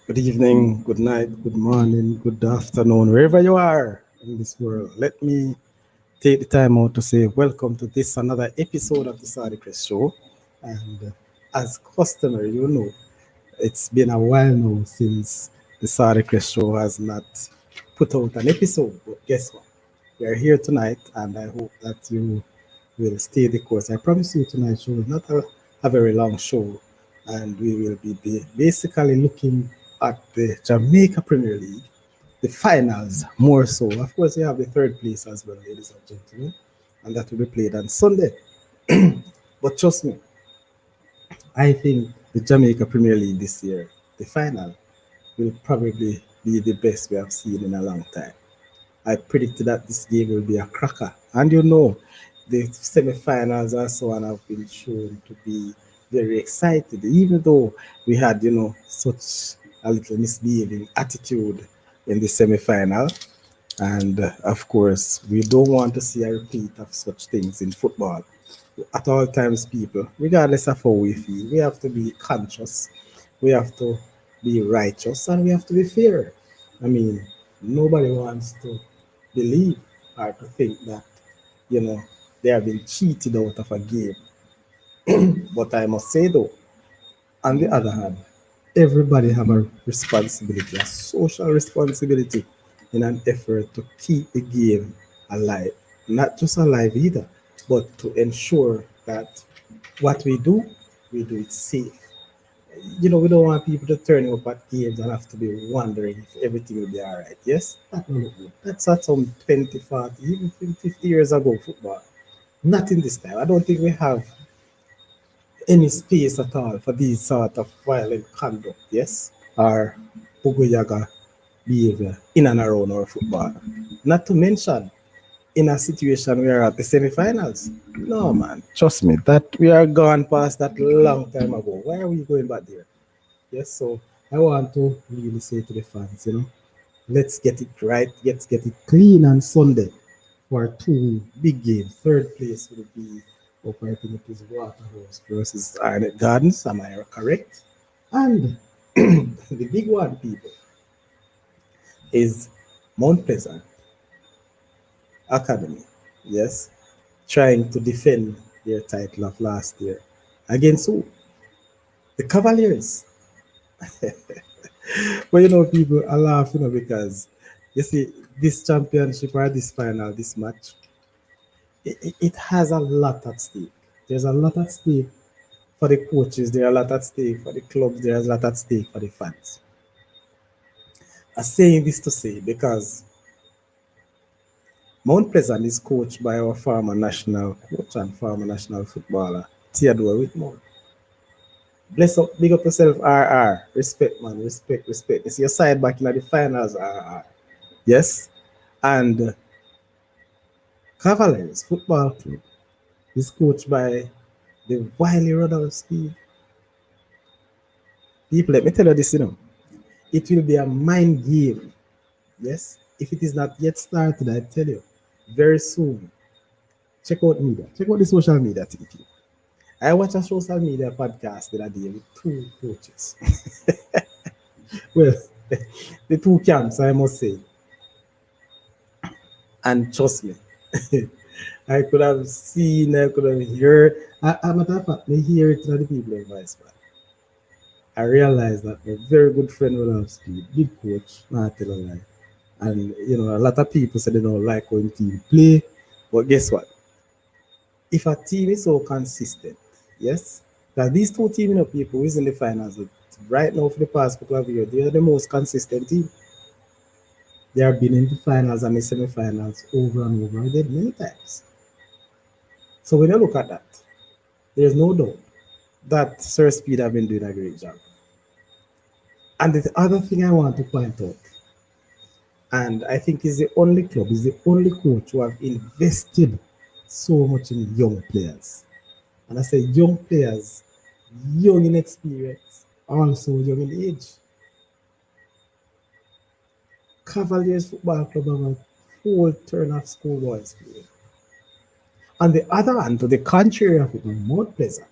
Good evening, good night, good morning, good afternoon, wherever you are in this world. Let me take the time out to say welcome to this another episode of the Sardi Crest Show. And as customary, it's been a while now since the Sardi Crest Show has not put out an episode. But guess what? We are here tonight, and I hope that you will stay the course. I promise you tonight's show is not a very long show, and we will be basically looking at the Jamaica Premier League, the finals more so. Of course, you have the third place as well, ladies and gentlemen, and that will be played on Sunday. But trust me, I think the Jamaica Premier League this year, the final, will probably be the best we have seen in a long time. I predicted that this game will be a cracker. And the semi-finals and so on have been shown to be very excited, even though we had, such a little misbehaving attitude in the semi-final. And of course, we don't want to see a repeat of such things in football. At all times, people, regardless of how we feel, we have to be conscious, we have to be righteous, and we have to be fair. I mean, nobody wants to believe or to think that, you know, they have been cheated out of a game. But I must say, though, on the other hand, everybody have a responsibility, a social responsibility, in an effort to keep the game alive. Not just alive either, but to ensure that what we do it safe. We don't want people to turn up at games and have to be wondering if everything will be all right. Yes, that will look good. That's at some 20, 40, even 50 years ago football. Not in this time. I don't think we have any space at all for these sort of violent conduct, yes, or Bugoyaga behavior in and around our football. Not to mention in a situation where at the semi-finals. No man, trust me, that we are gone past that long time ago. Why are we going back there? Yes, so I want to really say to the fans, let's get it right, let's get it clean on Sunday for two big games. Third place will be up, I think it is Waterhouse versus Arnett Gardens, am I correct? And the big one, people, is Mount Pleasant Academy. Yes, trying to defend their title of last year. Against who? The Cavaliers. But people are laughing because you see, this championship or this final, this match, it has a lot at stake. There's a lot at stake for the coaches, there's a lot at stake for the clubs, there's a lot at stake for the fans. I'm saying this to say because Mount Pleasant is coached by our former national coach and former national footballer, Theodore Whitmore. Bless up, big up yourself, RR. Respect, man. Respect, respect. You see your side back in the finals, RR. Yes? And Cavaliers Football Club is coached by the Wiley Rodolski. People, let me tell you this, It will be a mind game. Yes? If it is not yet started, I tell you, very soon. Check out media. Check out the social media thing. I watched a social media podcast the other day with two coaches. Well, the two camps, I must say. And trust me, I could have seen, I could have heard. Matter of fact, I hear it from the people in voice, but I realized that my very good friend Rodolski, big coach, not tell a lie. And a lot of people say they don't like when team play. But guess what? If a team is so consistent, yes, like these two team people who is in the finals right now for the past couple of years, they are the most consistent team. They have been in the finals and the semi-finals over and over again many times. So when you look at that, there's no doubt that Sir Speed have been doing a great job. And the other thing I want to point out, and I think is the only club, is the only coach who have invested so much in young players. And I say young players, young in experience, also young in age. Cavaliers Football Club have a whole turn of schoolboys playing. On the other hand, to the contrary of it, Mount Pleasant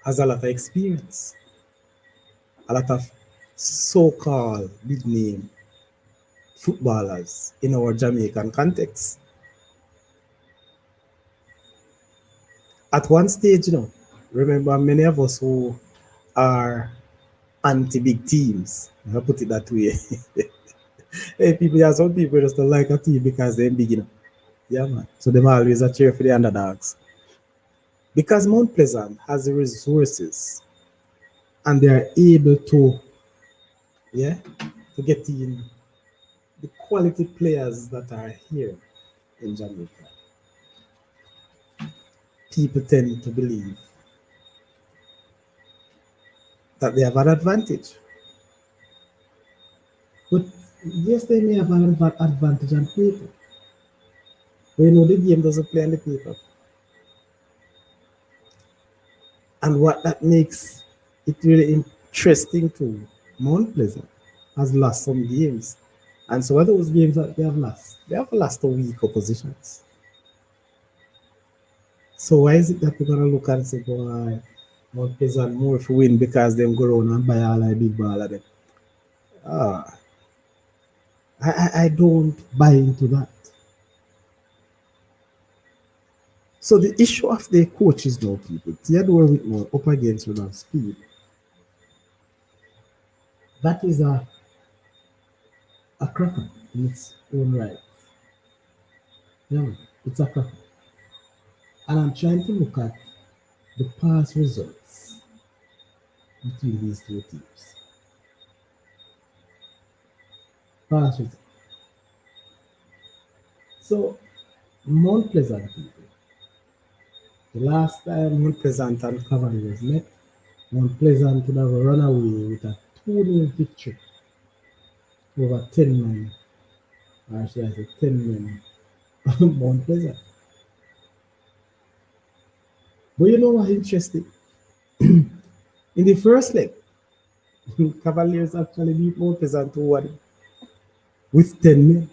has a lot of experience. a lot of so-called big name footballers in our Jamaican context. At one stage, remember many of us who are anti-big teams, I put it that way. Hey, people, there are some people just don't like a team because they're big, Yeah, man. So them always a cheer for the underdogs. Because Mount Pleasant has the resources and they are able to, yeah, to get in the quality players that are here in Jamaica. People tend to believe that they have an advantage. But yes, they may have an advantage on paper. But the game doesn't play on the paper. And what that makes it really interesting to Mount Pleasant has lost some games. And so what those games that they have lost to weak oppositions. So why is it that we're gonna look and say, boy, Mount Pleasant more if we win because them go around and buy all like big ball of them? Ah, I don't buy into that. So the issue of the coaches now, people, Theodore Whitmore up against Ronald Speed, that is a cracker in its own right. Yeah, it's a cracker. And I'm trying to look at the past results between these two teams. Past results. So, Mount Pleasant people, the last time Mount Pleasant and Cavaliers met, Mount Pleasant would have run away with a 2-0 victory over 10 men, or should I say 10 men, Mount Pleasant. But you know what interesting? In the first leg, Cavaliers actually beat Mount Pleasant 2-1 with 10 men.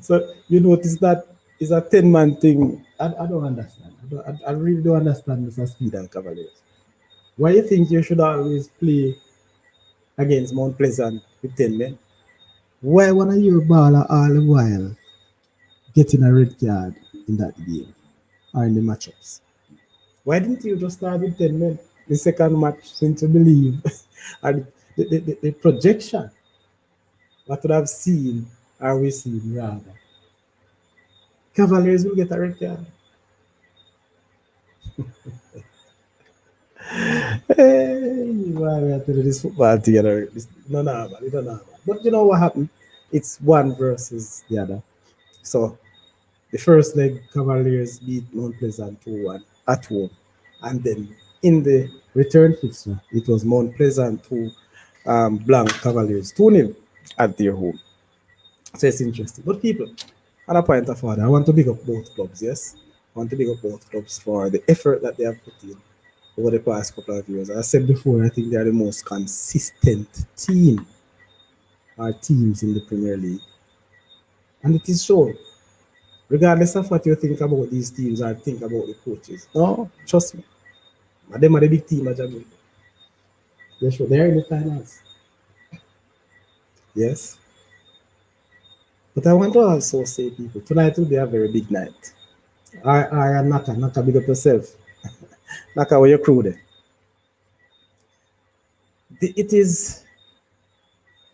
So you notice that it's a 10-man thing. I don't understand. I really don't understand Mr. Speed and Cavaliers. Why you think you should always play against Mount Pleasant with 10 men? Why one of your baller all the while getting a red card in that game or in the matchups? Why didn't you just start with 10 men? The second match, since you believe, and the projection, what would have seen, are we seeing rather? Cavaliers will get a red card. Hey, why we are doing this football together? No, no, man, don't know. But you know what happened? It's one versus the other. So the first leg, Cavaliers beat Mount Pleasant 2-1 at home. And then in the return fixture, it was Mount Pleasant 2 blank Cavaliers 2-0 at their home. So it's interesting. But people, at a point of order, I want to big up both clubs, yes? I want to big up both clubs for the effort that they have put in over the past couple of years. As I said before, I think they are the most consistent team or teams in the Premier League. And it is shown, regardless of what you think about these teams or think about the coaches. No, trust me. Them are the big team at Jamaica. They're in the finals. Yes. But I want to also say, people, tonight will be a very big night. I am Naka, big up yourself. Naka, where your crew there? It is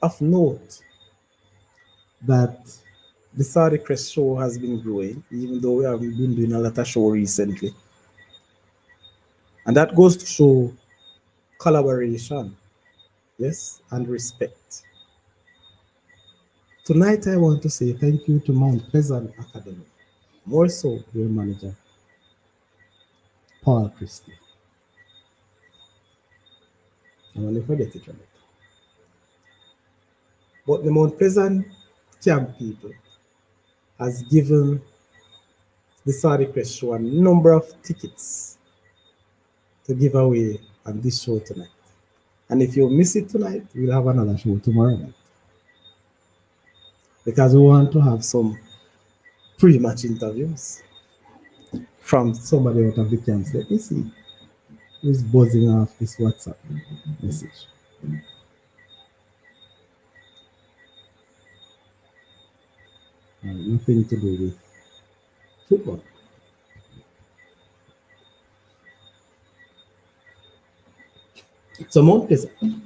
of note that the Saudi Crest show has been growing, even though we haven't been doing a lot of show recently. And that goes to show collaboration, yes, and respect. Tonight, I want to say thank you to Mount Pleasant Academy, more so their manager, Paul Christie. I will never forget it right. But the Mount Pleasant camp people has given the Saudi Crest show a number of tickets to give away on this show tonight. And if you miss it tonight, we'll have another show tomorrow night. Because we want to have some pre-match interviews from somebody out of the camps. Let me see. Who's buzzing off this WhatsApp message? Nothing to do with football. So Mount Pleasant, I'm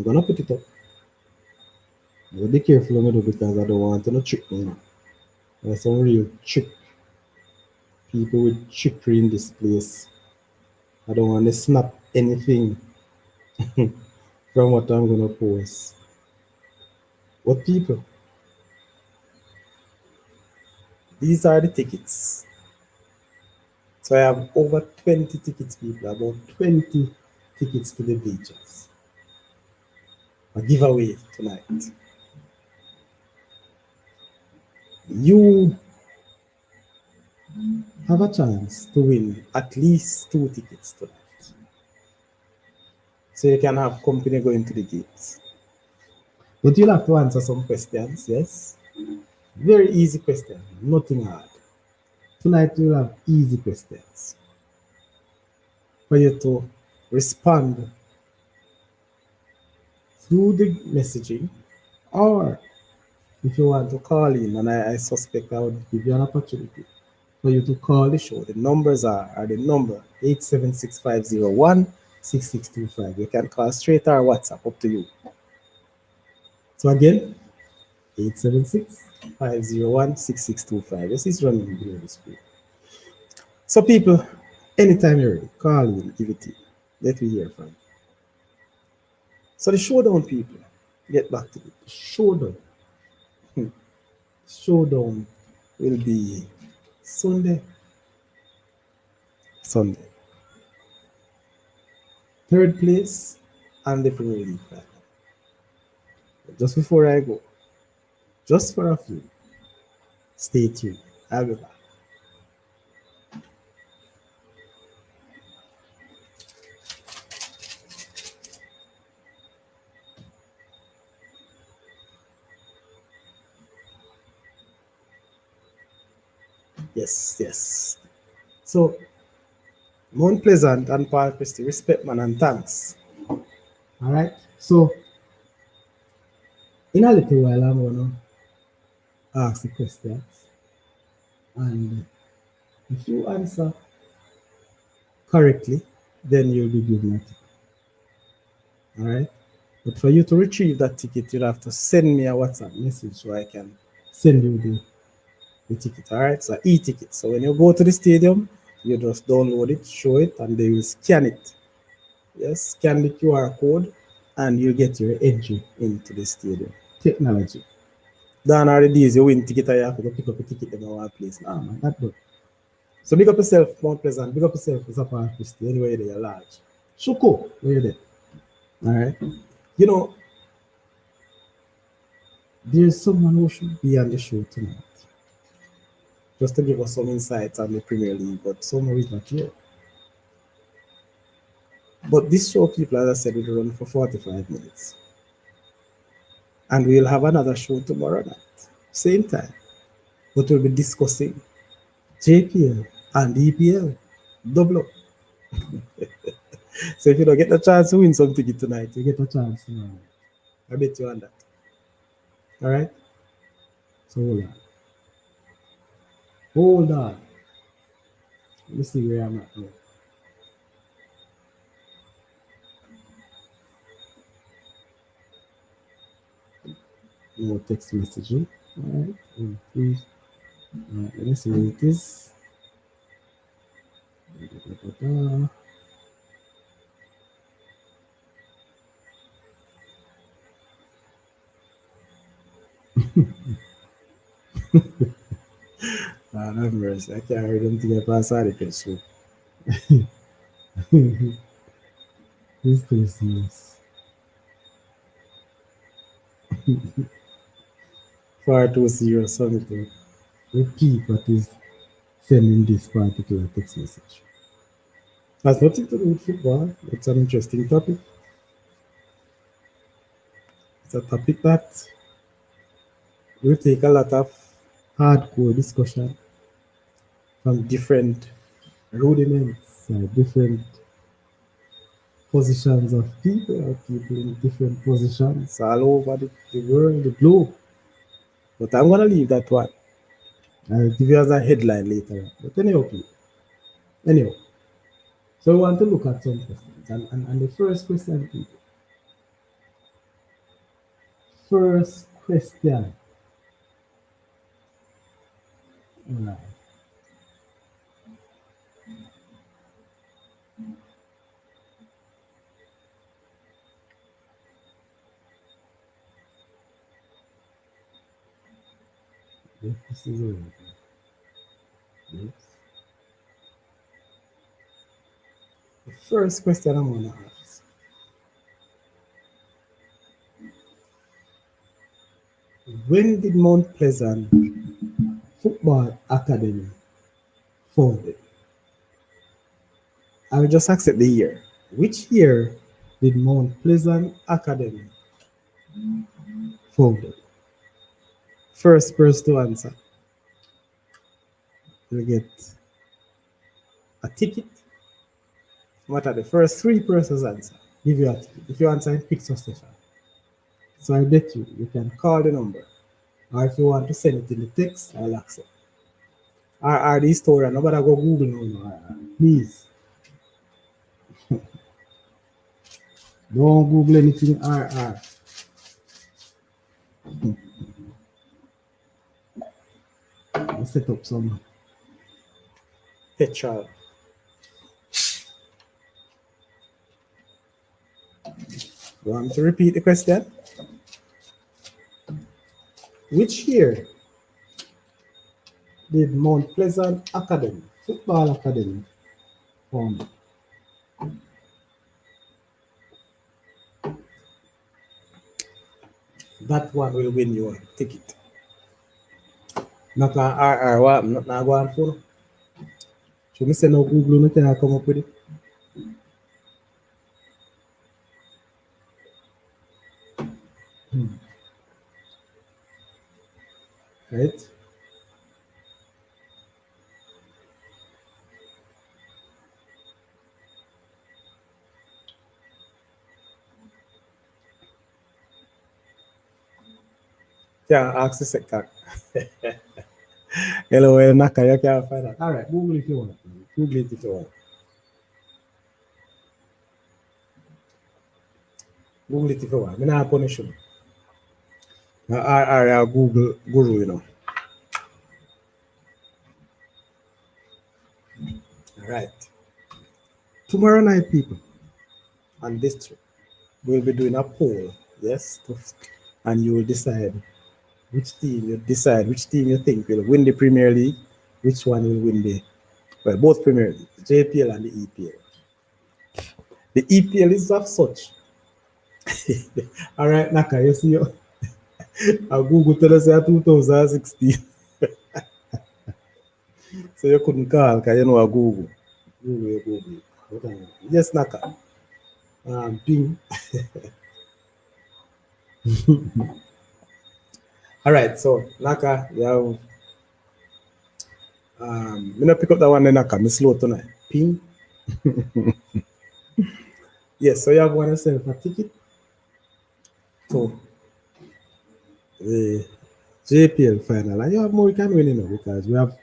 gonna put it up. I'm be careful when I do because I don't want to no trick me. You know. There's some real trick people with trickery in this place. I don't want to snap anything from what I'm gonna post. What people? These are the tickets. So I have over 20 tickets, people. About 20 tickets to the beaches. A giveaway tonight. You have a chance to win at least 2 tickets tonight. So you can have company going to the gates. But you'll have to answer some questions, yes? Very easy question, nothing hard. Tonight we'll have easy questions for you to respond through the messaging, or if you want to call in, and I suspect I would give you an opportunity for you to call the show. The numbers are the number 876-501-6625. You can call straight or WhatsApp, up to you. So again, 876-501-6625. This is running below the screen. So people, anytime you're ready, call in, give it in. Let me hear from you. So the showdown, people, get back to it. Showdown. Showdown will be Sunday. Sunday. Third place and the Premier League final. Just before I go, just for a few, stay tuned. I'll be back. Yes, yes. So, Mount Pleasant and Paul Christie, respect, man, and thanks. All right. So, in a little while, I'm going to ask the questions. And if you answer correctly, then you'll be given a ticket. All right. But for you to retrieve that ticket, you'll have to send me a WhatsApp message so I can send you the ticket. All right. So, e-ticket. So, when you go to the stadium, you just download it, show it, and they will scan it. Yes, scan the QR code, and you get your entry into the stadium. Technology. Gone are the days you win ticket and you have to go pick up a ticket in one place. Nah, man, that good. So big up yourself, Mount Pleasant. Big up yourself, it's up on Christie. Anywhere you're large. Shoko, where you there? All right. You know, there's someone who should be on the show tonight. Just to give us some insights on the Premier League, but someone is not here. But this show, people, as I said, will run for 45 minutes. And we'll have another show tomorrow night, same time. But we'll be discussing JPL and EPL. Double up. So if you don't get the chance to win something tonight, you get a chance tomorrow. I bet you on that. All right? So hold on. Hold on. Let me see where I'm at now. No text messaging. All right. Please. All right. Let me see where it is. Ah, have mercy. I can't read anything I pass out the so. This too serious. Far too serious for me to repeat what is sending this particular text message. Has nothing to do with football. It's an interesting topic. It's a topic that will take a lot of hardcore discussion from different rudiments, different positions of people, in different positions all over the world, the globe. But I'm gonna leave that one. I'll give you as a headline later on. But anyhow, so we want to look at some questions. And the first question, people. First question. Right. This is it. Yes. The first question I'm gonna ask. When did Mount Pleasant Football Academy founded? I will just accept the year. Which year did Mount Pleasant Academy founded? First person to answer will get a ticket. What are the first three persons answer? Give you a ticket. If you answer in quick succession. So I bet you can call the number. Or if you want to send it in the text, I'll accept. Or the historian, nobody go Google now. Please. Don't Google anything RR. I'll set up some petrol. You want me to repeat the question? Which year did Mount Pleasant Academy, Football Academy, founded? That one will win you a ticket. Not an RR, what? Not go on phone. Should we say no Google, no can I come up with it? Right? Yeah, ask the second. Hello, Naka, you can't find that. All right, Google if you want. Google it if you want. Google it if you want. I'm not punish you. I Google guru, you know. All right. Tomorrow night, people, on this trip, we'll be doing a poll. Yes, and you will decide which team you think will win the Premier League, which one will win both Premier League, the JPL and the EPL. The EPL is of such. All right, Naka, you see, I Google tell us 2016. So you couldn't call because you know I Google. Google. Okay. Yes, Naka. Ping. All right, so Naka, you have me not pick up that one then Naka, me slow tonight. Ping. Yes, so you have one yourself a ticket to the JPL final. And you have more you can win, you know, because we have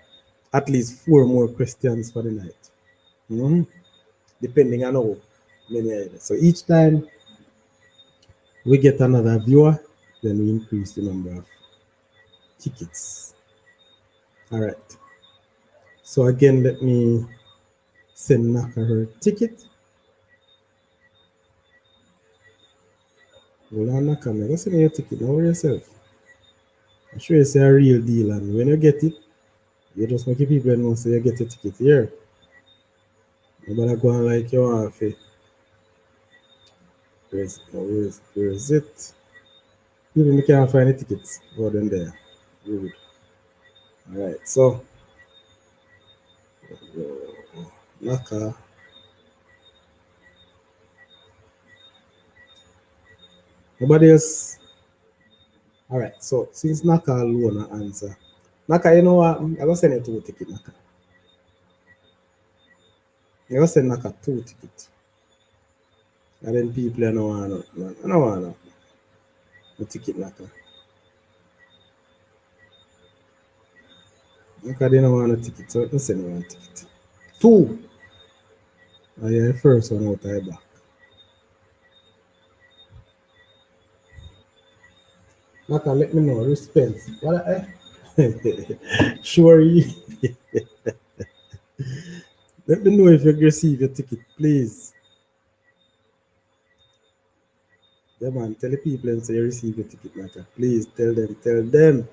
at least 4 more questions for the night. Depending on how many are there. So each time we get another viewer, then we increase the number of tickets. All right. So again, let me send Naka her ticket. Hold on, Naka, I'm send your ticket. Don't worry yourself. I'm sure it's a real deal, and when you get it, you just make people know so you get a ticket here. You better go on like you want to. Where is it? Even we can't find the tickets more than there. Good. All right, so Naka. Nobody else. All right, so since Naka alone answer, Naka, you know what? I'm gonna send you 2 tickets, Naka. I'm gonna send Naka 2 tickets. And then people I don't want no ticket knocker. Because they don't want a ticket, so I say no one ticket. Two. I hear the first one out I back. Knocker, let me know. Respect. What sure you. Let me know if you receive your ticket, please. Yeah man, tell the people and say you receive your ticket knocker. Please tell them, tell them.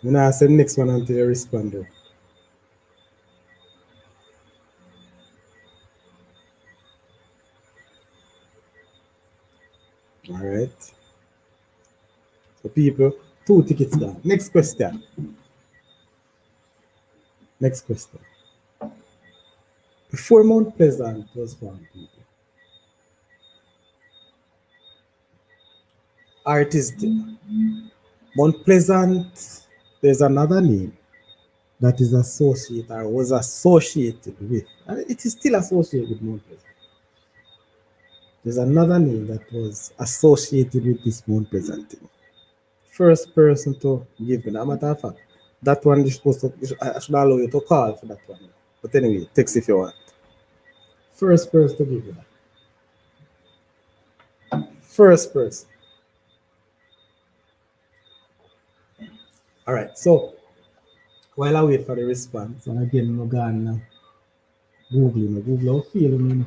I'm gonna send next one until you respond though. Alright. So people, two tickets down. Next question. Next question. Before Mount Pleasant was found, people, artist Mount Pleasant, there's another name that is associated or was associated with, and it is still associated with Mount Pleasant. There's another name that was associated with this Mount Pleasant thing. First person to give me that. Matter of fact, that one is supposed to, I should allow you to call for that one. But anyway, text if you want. First person to give me that. First person. All right. So while I wait for the response, and again, I'm going now. Google, I'll feel you know.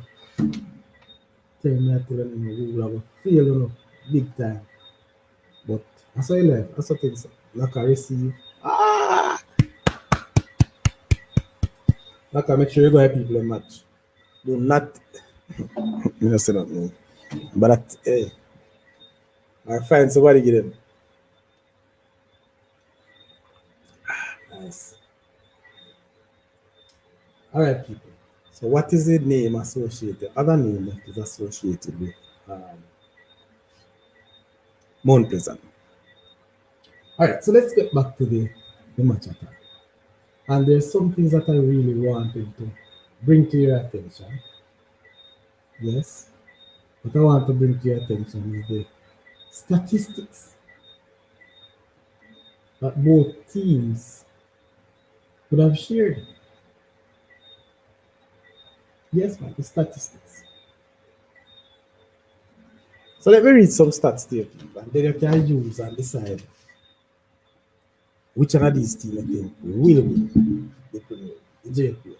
Tell me, I tell you, Google, I'll feel you know, big time. But I saw you live, I saw things like I receive. Like I make sure you go help people in match. Do not, you know, say nothing. But that, hey, I find somebody get them. Nice. All right, people. So, what is the name associated? Other name that is associated with um, Mount Pleasant. All right. So let's get back to the match attack. And there's some things that I really wanted to bring to your attention. Yes. What I want to bring to your attention is the statistics that both teams could have shared. Yes, man, the statistics. So let me read some stats to you, people, and then you can use and decide which one of these teams I think will win the Premier League, the JPL.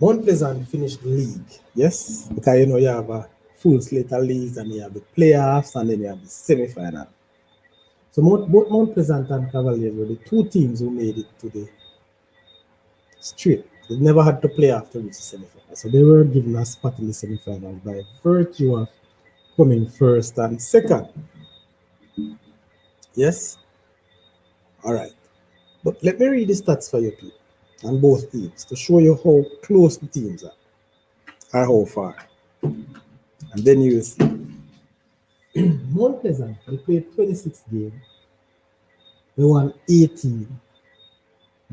Mount Pleasant finished the league, yes, because you know you have a full slate of leagues and you have the playoffs and then you have the semi-final. So both Mount Pleasant and Cavalier were the two teams who made it to the straight. They never had to play after reach the semi-final. So they were given a spot in the semi-final by virtue of coming first and second. Yes? Alright. But let me read the stats for you people on both teams to show you how close the teams are or how far. And then you will see. Mount Pleasant, they played 26 games. They won 18,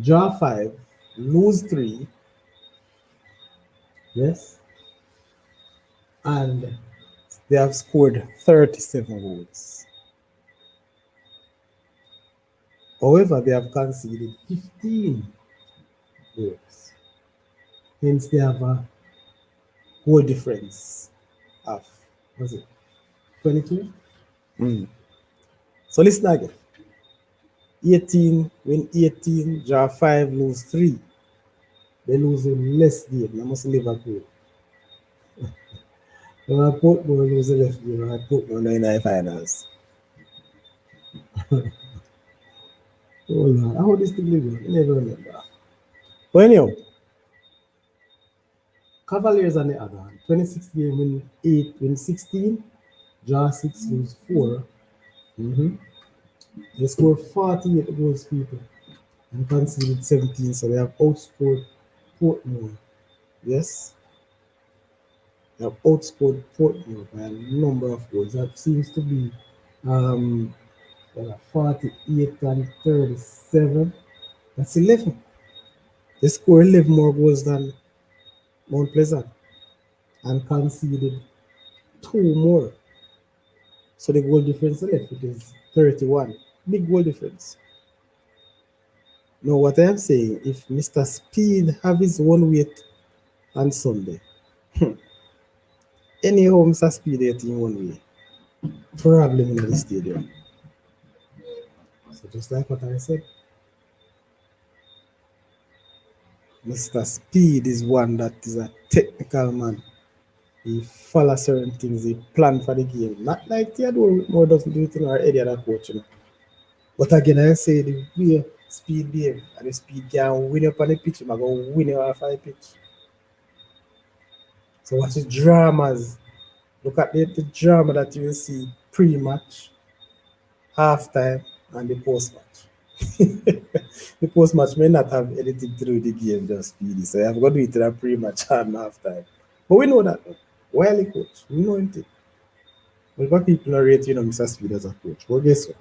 draw 5, lose 3. Yes? And they have scored 37 goals. However, they have conceded 15 goals. Hence, they have a goal difference of, what's it, 22? So listen again. 18, win 18, draw 5, lose 3. They lose in less game. They must Liverpool. When I Portmore lose the left game, I Portmore in the finals. Oh Lord, how this thing live? I never remember. But anyhow, Cavaliers on the other hand, 26 game win 8, win 16, draw 6, lose 4. They score 48 goals, people, and conceded 17, so they have outscored Portmore. Yes, they have outscored Portmore by a number of goals. That seems to be 48 and 37. That's 11. They score 11 more goals than Mount Pleasant, and conceded two more. So the goal difference left it is 31. Big goal difference. Now what I am saying, if Mr. Speed have his one weight on Sunday, anyhow Mr. Speed getting one way, probably in the stadium. So just like what I said, Mr. Speed is one that is a technical man. He follow certain things, he plan for the game. Not like Theodore more doesn't do it in our area that coach, you know. But again, I say the way Speed behave and the Speed can win up on the pitch, I'm going to win you off the pitch. So watch the dramas. Look at the drama that you will see pre-match, halftime, and the post-match. The post-match may not have anything to do with the game, just Speedy. So I've got to do it in a pre-match and halftime. But we know that. Well, the coach, we know him. We've got people are rating Mr. Speed as a coach. Well, guess what?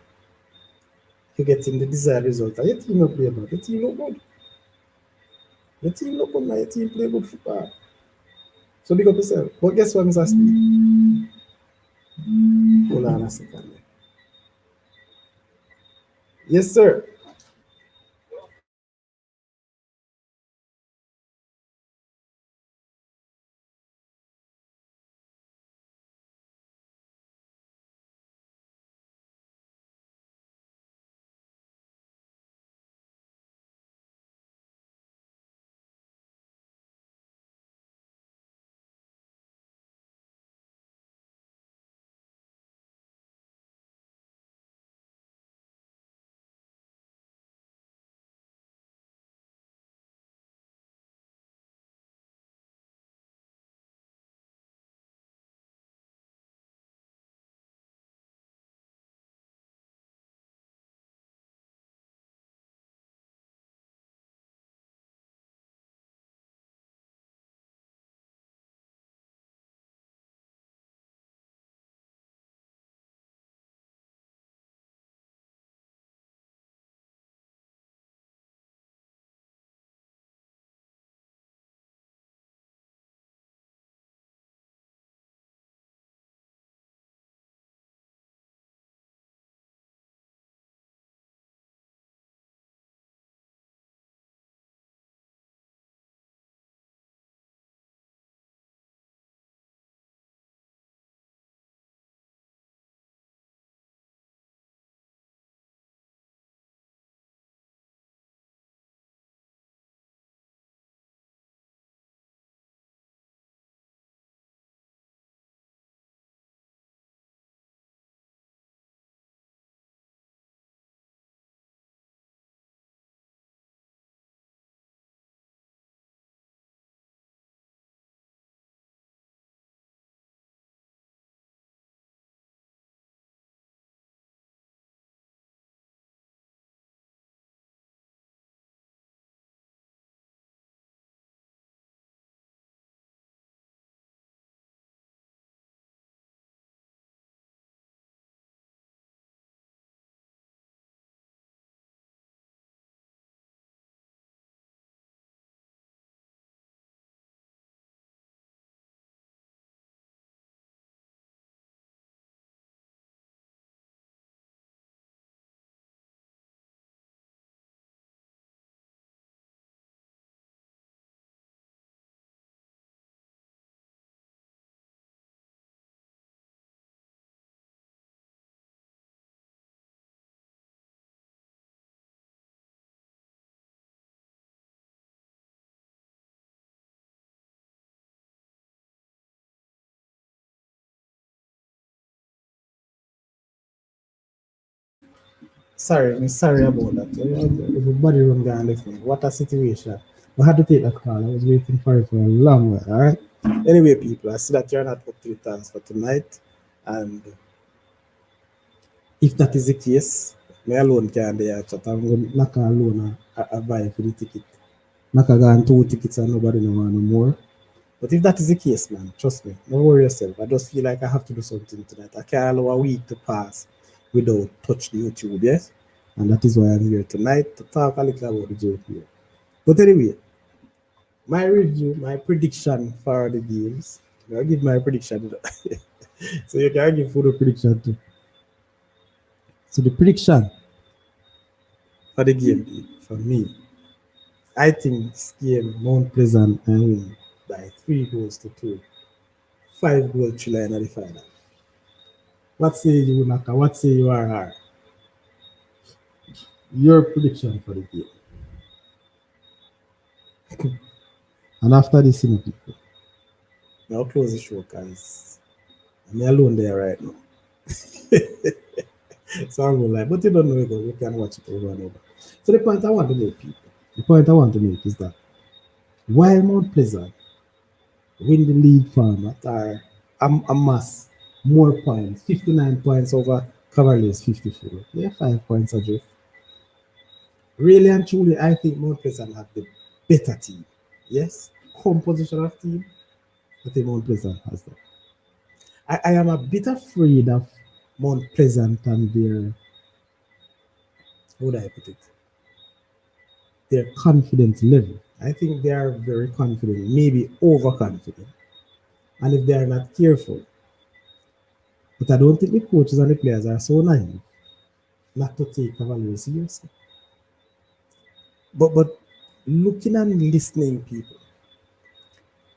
You're getting the desired result. And your team not play bad. Your team look good. Your team look good. Your team play good football. So big up yourself. But guess what, Mr. Speed? Hold on a second. Yes, sir. Sorry, I'm sorry about that. Everybody run down left me. What a situation. I had to take that call. I was waiting for it for a long while. All right. Anyway, people, I see that you're not up to the task for tonight. And if that is the case, me alone can there chat. I'm going to knock alone a buy for the ticket. Knock on two tickets and nobody no want no more. But if that is the case, man, trust me, don't worry yourself. I just feel like I have to do something tonight. I can't allow a week to pass without touch the YouTube, yes? And that is why I'm here tonight to talk a little about the JPL. But anyway, my review, my prediction for the games. I'll give my prediction. So you can give for the prediction too. So the prediction for the game for me, I think this game Mount Pleasant and win by 3 goals to 2. 5 goal Chile in the final. What say you, Naka? What say you are? Your prediction for the game. And after this, people, I'll close the show, guys. I'm alone there right now. So I'm going like, but you don't know it, you can watch it over and over. So the point I want to make, people, the point I want to make is that while Mount Pleasant win the league format are amass more points, 59 points over Cavaliers 54. They're 5 points adrift. Really and truly, I think Mount Pleasant have the better team. Yes, composition of team, I think Mount Pleasant has that. I am a bit afraid of Mount Pleasant and their, how would I put it, their confidence level. I think they are very confident, maybe overconfident. And if they are not careful, but I don't think the coaches and the players are so naive not to take Cavalier seriously. But looking and listening, people,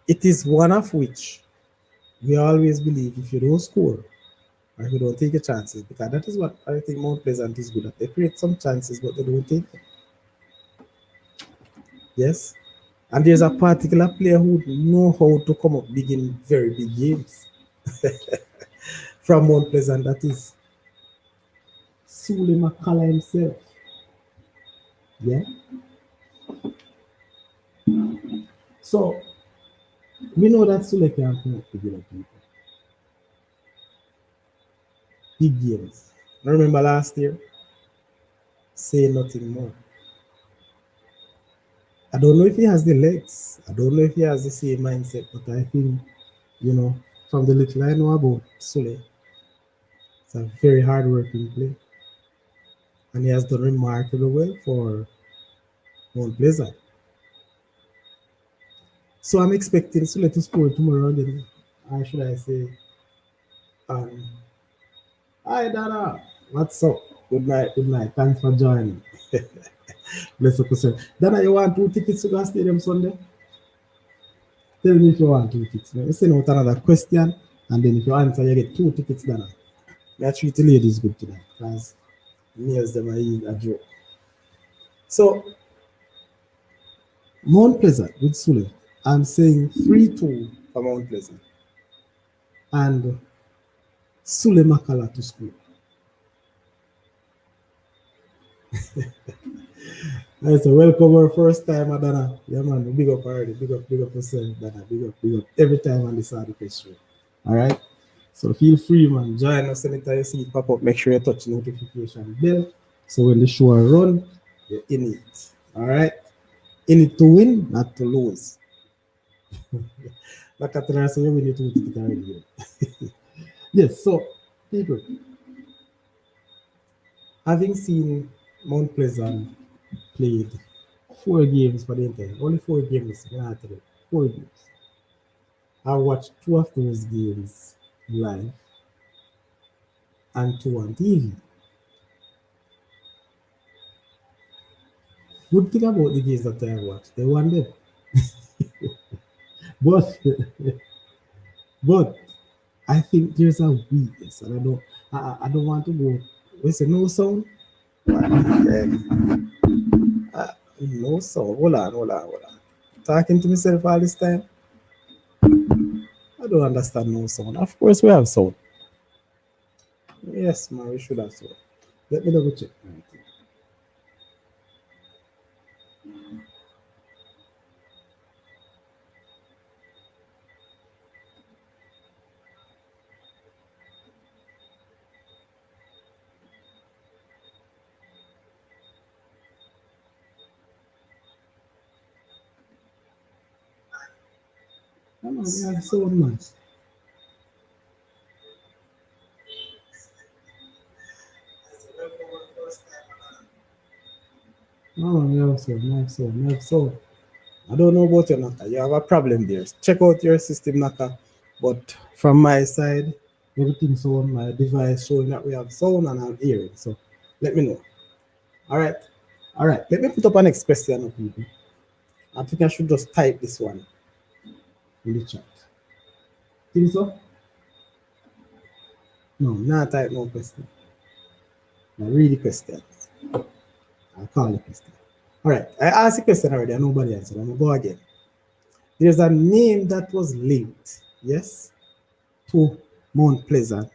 it is one of which we always believe if you don't score or if you don't take your chances, because that is what I think Mount Pleasant is good at. They create some chances, but they don't take them. Yes. And there's a particular player who know how to come up big in very big games from Mount Pleasant. That is Sule McCullough himself. Yeah. So we know that Sule can come up big in people. Big games. I remember last year, say nothing more. I don't know if he has the legs. I don't know if he has the same mindset, but I think, from the little I know about Sule, it's a very hard working player. And he has done remarkably well for Mount Pleasant. So I'm expecting Sule to score tomorrow again. Or should I say, um, hi Dada, what's up? Good night, good night. Thanks for joining. Bless up yourself. Dada, you want 2 tickets to the stadium Sunday? Tell me if you want 2 tickets. You send out another question, and then if you answer, you get 2 tickets, Dada. I treat the ladies good today, because males them are a joke. So Mount Pleasant with Sule, I'm saying 3-2 for Mount Pleasant. And Sule Makala to score. I say, welcome our first time, Adana. Yeah, man, big up already. Big up yourself, Dana. Big up every time on the Saudi Show. All right? So feel free, man. Join us anytime you see it pop up. Make sure you touch the notification bell. So when the show run, you're in it. All right? In it to win, not to lose. Like I tell you, we need to take it already. Yes, so people, having seen Mount Pleasant played 4 games for the entire, only 4 games, not 4 games. I watched 2 of those games live and 2 on TV. Good thing about the games that I watched, they won them. But but I think there's a weakness, and I don't want to go. We say no sound. No sound. Hold on. Talking to myself all this time. I don't understand no sound. Of course we have sound. Yes, man, we should have sound. Let me double check. Come on, we have sound, man. No, we have sound. We have sound. We have sound. I don't know about your Naka. You have a problem there. Check out your system, Naka. But from my side, everything's on my device showing that we have sound and I'm hearing. So let me know. All right. All right. Let me put up an next question, people. I think I should just type this one in the chat. Think so? No, not type no question. I read the question. I'll call the question. All right. I asked the question already and nobody answered. I'm going to go again. There's a name that was linked, yes, to Mount Pleasant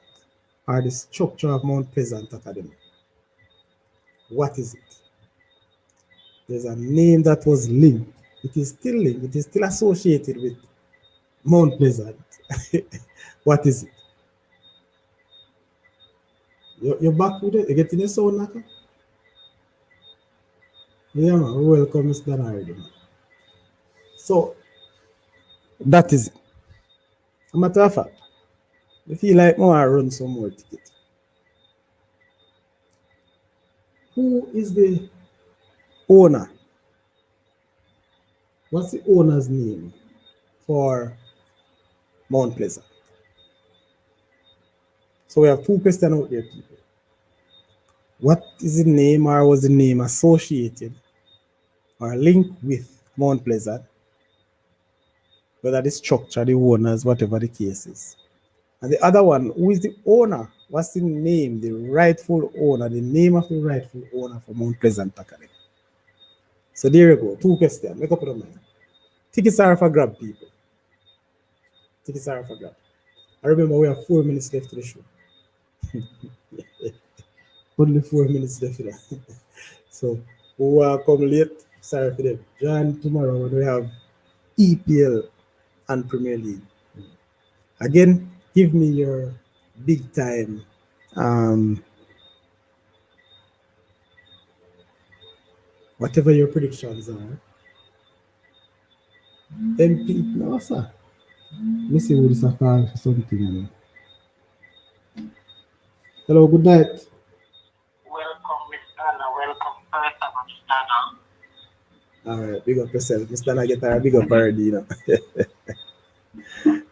or the structure of Mount Pleasant Academy. What is it? There's a name that was linked. It is still linked. It is still associated with Mount Pleasant. What is it? You're back with it? You getting the sound, Naka? Yeah, man. Welcome, Mr. Nardi. So, that is it. A matter of fact, I feel like more I run some more tickets. Who is the owner? What's the owner's name for Mount Pleasant? So we have two questions out there, people. What is the name or was the name associated or linked with Mount Pleasant? Whether the structure, the owners, whatever the case is. And the other one, who is the owner? What's the name, the rightful owner, the name of the rightful owner for Mount Pleasant Academy? So there you go, two questions. Make up your mind. Tickets are for grab, people. Tickets are for grab. I remember we have 4 minutes left to the show. Only 4 minutes left. So who come late, sorry for them. Join tomorrow when we have EPL and Premier League. Again, give me your big time whatever your predictions are. MP, no, sir. Let me see who this is call for something. Hello, good night. Welcome, Mr. Anna. Welcome, Professor Mr. Anna. All right, big up yourself. Mr. Anna get a big up already, you know.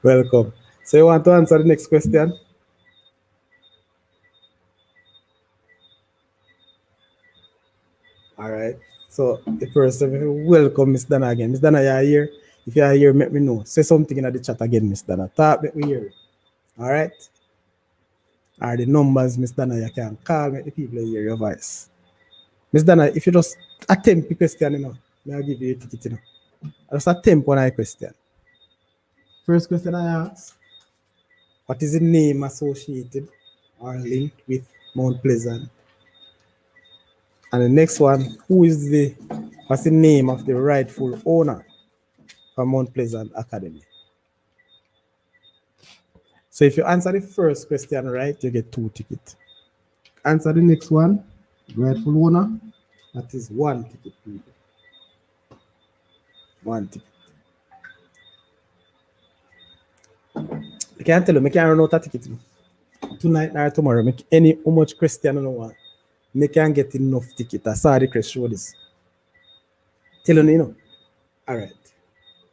Welcome. So you want to answer the next question? All right. So the person, welcome, Miss Dana again. Miss Dana, you are here. If you are here, let me know. Say something in the chat again, Miss Dana. Talk, let me hear. All right. Are the numbers, Miss Dana, you can call, make the people hear your voice. Miss Dana, if you just attempt the question, you know, I'll give you a ticket, you know. Just attempt one question. First question I ask, what is the name associated or linked with Mount Pleasant? And the next one, what's the name of the rightful owner for Mount Pleasant Academy? So if you answer the first question right, you get 2 tickets. Answer the next one, rightful owner, that is 1 ticket, people. 1 ticket. I can't tell you, I can't run out of tickets. Tonight or tomorrow, make how much question I want. I can't get enough ticket. I saw the Chris show this. Tell you, know. All right.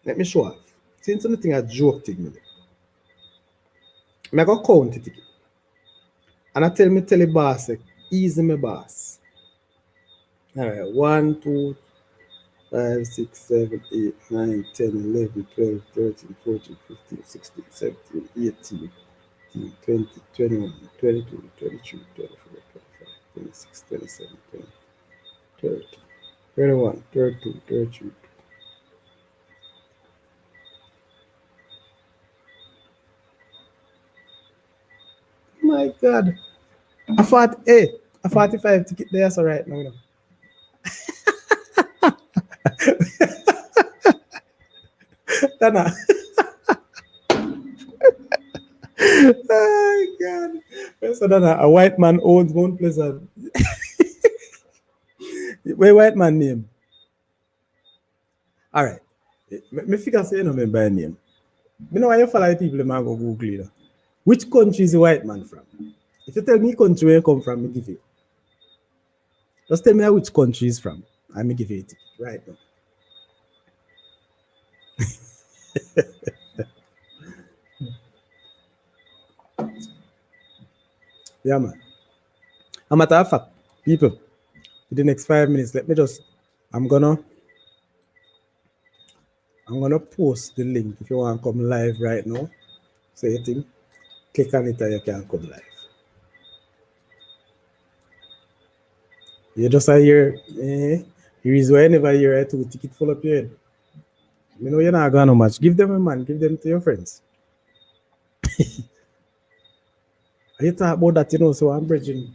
Let me show off. Since something a joke thing, I go count the ticket. And I tell the boss, easy my boss. All right. 1, 2, 5, 6, 7, 8, 9, 10, 11, 12, 13, 14, 15, 16, 17, 18, 20, 21, 22, 23, 24, 25, 26, 27, 20, 30, 31, 32, 33. My God. I 45 ticket there, so right now. You know. Dana. Oh, God. So, Dana, a white man owns Mount Pleasant. Where white man name? All right. Me figure say you know me by name. You know why you follow people in go Google it. Which country is the white man from? If you tell me country where you come from, me give you. Just tell me which country is from. I me give you it right now. Yeah, man. A matter of fact, people, in the next 5 minutes, let me just, I'm gonna, I'm gonna post the link if you want to come live right now. So you think, click on it and you can come live. You just a hear, here is why I never hear I two ticket full up your head. You know you're not gonna much. Give them a man, give them to your friends. And you talk about that, so I'm bridging.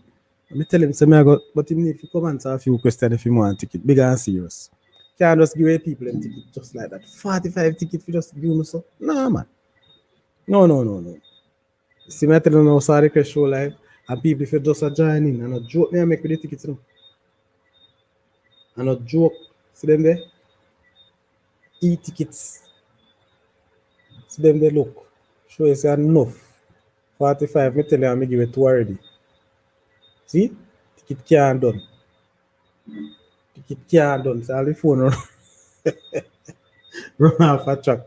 Let me tell him, so I got, but him need to come answer a few questions if you want ticket, big and serious. Can't just give away people them ticket just like that. 45 ticket for just give me so. No, man. No, no, no, no. See, me tell you now, sorry, Chris show live. And people, if you just a join in, and a joke, me I make with the tickets, And a joke. See them there? E-tickets. See them there, look. Show you say enough. 45, me tell you, I give it two already. See? Ticket can't done. Ticket can't done. So all the phone run, run off a track.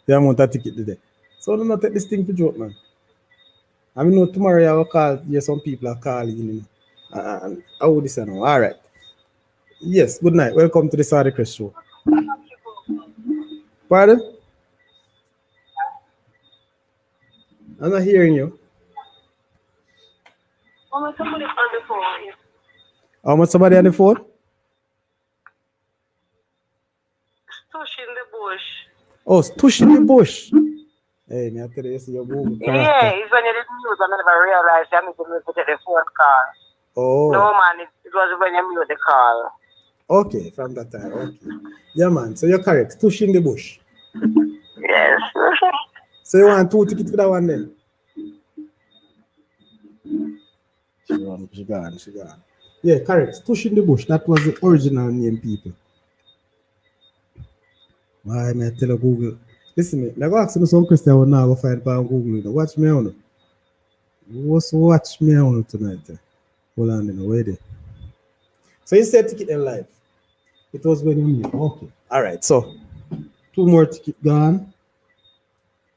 The amount of ticket there. So do not take this thing for joke, man. I mean, no, tomorrow I will call, yeah, some people are calling, And I would say no. All right. Yes, good night. Welcome to the Saudi Crest Show. Pardon? I'm not hearing you. Oh, somebody on the phone. How much somebody on the phone? Stush in the bush. Oh, Stush in the bush. Hey, me I tell you, you see your Google character. Yeah, it's when you didn't use, I never realized I need to take the phone call. Oh. No, man, it was when you mute the call. Okay, from that time. Okay. Yeah, man. So you're correct. Stush in the bush. Yes. So you want 2 tickets for that one then? She gone. Yeah, correct. Stush in the bush. That was the original name, people. Why may I tell you Google? Listen, me, I go ask you some question I will now go find on Google. Watch me on. Watch me on tonight. Hold on, wait there. So you said ticket in live. It was when you meet. Okay. All right. So 2 more tickets gone.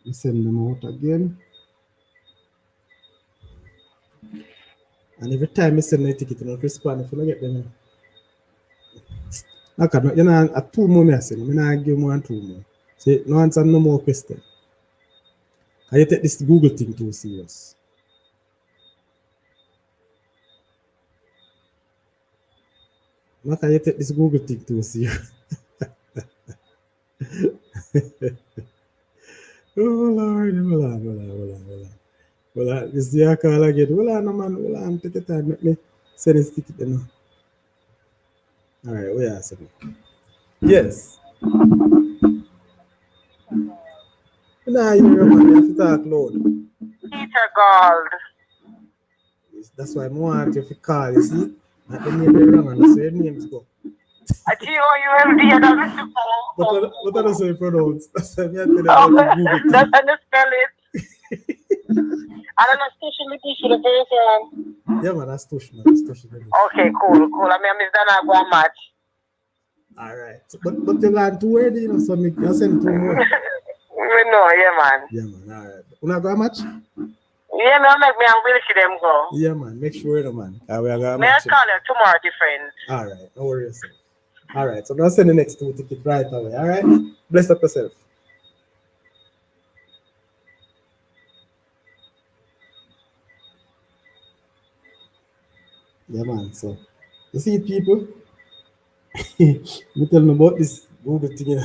We send them out again. And every time I send a ticket, you don't respond if you don't get them. Okay, you know, at 2 more I send. I not give more than 2 more. So no answer, no more question. Can you take this Google thing too serious? How can you take this Google thing too serious? Oh Lord, hold on. Well, this is your call again. Hold on, man. Hold on. Take your time. Let me send this ticket now. All right, we are sending. Yes. Nah, you man. You have to talk loud. Peter Gold. That's why I want you to call. You see? Not the name is wrong, and so your names go. G-O-U-L-D, and I'm Mr. But I don't say pronounce. That's why I tell you how to Google That's how you spell it. I don't know, Stush in the bush for the first one. Yeah, man, that's Tush, man. That's Tush. Okay, cool. I mean, Miss Dana go match. All right. But you got 2 already, so I send 2 more. We know, yeah, man. Yeah, man. All right. You not go match? Yeah, man, make me and Will see them go. Yeah, man. Make sure, man. We are going May I call you tomorrow, different? All right. No worries. All right. So I'm going to send the next 2 tickets right away. All right. Bless up yourself. Yeah, man. So, you see, people, you tell them about this Google thing.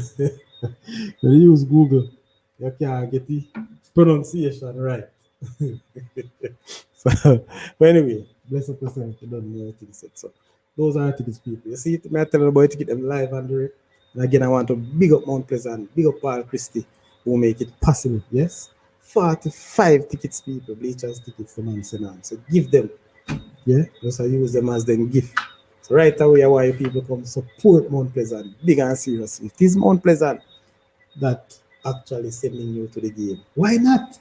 When you use Google, you can't get the pronunciation right. So, but anyway, bless up yourself. You don't know anything said. So, those are tickets, people. You see, it, I tell about to get them live and direct. And again, I want to big up Mount Pleasant, big up Paul Christie, who make it possible. Yes, 45 tickets, people, bleachers tickets, the man send on. So give them, yeah, just use them as them gift. So right away, I want people come support Mount Pleasant, big and serious. It is Mount Pleasant that actually sending you to the game. Why not?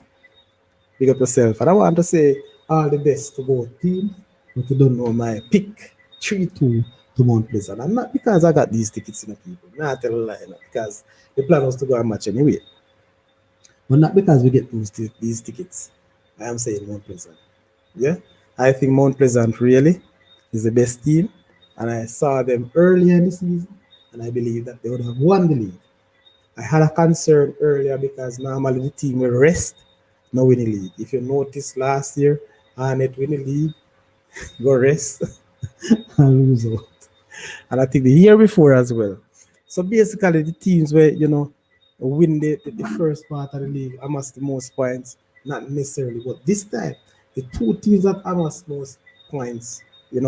Big up yourself. And I want to say all the best to both teams, but you don't know my pick 3-2 to Mount Pleasant. And not because I got these tickets in the people. Not tell a lie, not because the plan was to go and match anyway. But not because we get these tickets. I am saying Mount Pleasant. Yeah, I think Mount Pleasant really is the best team, and I saw them earlier in the season, and I believe that they would have won the league. I had a concern earlier because normally the team will rest, no win the league. If you noticed last year, Arnett win the league, go rest, and lose out. And I think the year before as well. So basically, the teams where win the first part of the league amass the most points, not necessarily, but this time the two teams that amass most points,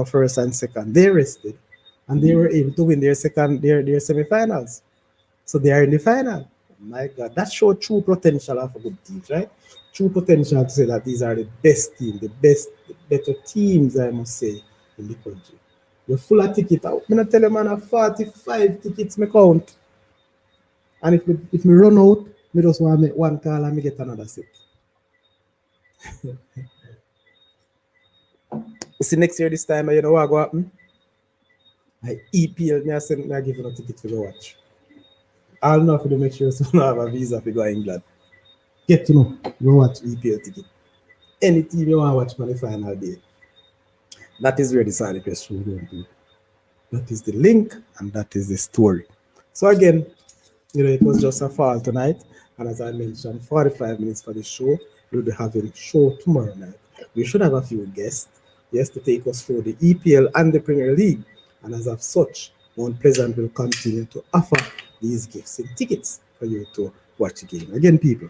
first and second, they rested, and they were able to win their semi-finals. So they are in the final. My God, that shows true potential of a good teams, right? True potential to say that these are the best team, the better teams, I must say, in the country. You're full of tickets. I'm gonna tell you, man, I have 45 tickets me count. And if me run out, me just want to make one call and me get another set. You see, next year this time, you know what go happen? I EPL me I send me I give you a ticket to go watch. I'll know to make sure someone have a visa to go to England. Get to know, go watch EPL ticket. Any team you want to watch for the final day. That is where the side request will go to. That is the link and that is the story. So again, it was just a fall tonight. And as I mentioned, 45 minutes for the show. We'll be having show tomorrow night. We should have a few guests, yes, to take us through the EPL and the Premier League. And as of such, Mount Pleasant will continue to offer these gifts and tickets for you to watch the game. Again, people,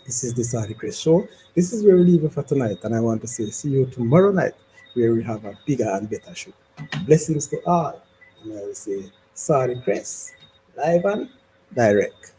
this is the Saudi Chris Show. This is where we leave it for tonight. And I want to say, see you tomorrow night, where we have a bigger and better show. Blessings to all. And I will say, Saudi Chris, live and direct.